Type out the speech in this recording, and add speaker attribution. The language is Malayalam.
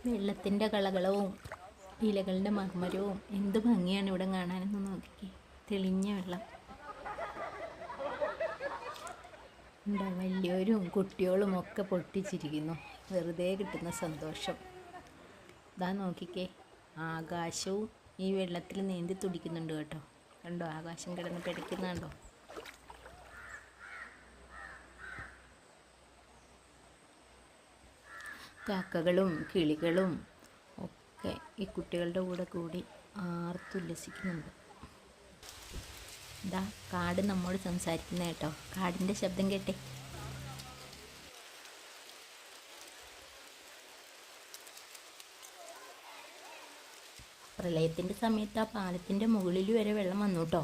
Speaker 1: വെള്ളത്തിൻ്റെ കളകളവും ഇലകളുടെ മർമരവും എന്ത് ഭംഗിയാണ് ഇവിടെ കാണാനെന്ന് നോക്കിക്കേ. തെളിഞ്ഞ വെള്ളം എന്താ, വലിയവരും കുട്ടികളും ഒക്കെ പൊട്ടിച്ചിരിക്കുന്നു. വെറുതെ കിട്ടുന്ന സന്തോഷം. ഇതാ നോക്കിക്കേ, ആകാശവും ഈ വെള്ളത്തിൽ നീന്തി തുടിക്കുന്നുണ്ട് കേട്ടോ. കണ്ടോ, ആകാശം കിടന്ന് പിടയ്ക്കുന്നുണ്ടോ? കാക്കകളും കിളികളും ഒക്കെ ഈ കുട്ടികളുടെ കൂടെ കൂടി ആർത്തുല്ലസിക്കുന്നുണ്ട്. ഇതാ കാട് നമ്മോട് സംസാരിക്കുന്ന കേട്ടോ. കാടിൻ്റെ ശബ്ദം കേട്ടെ. പ്രളയത്തിൻ്റെ സമയത്ത് ആ പാലത്തിൻ്റെ മുകളിൽ വരെ വെള്ളം വന്നു കേട്ടോ.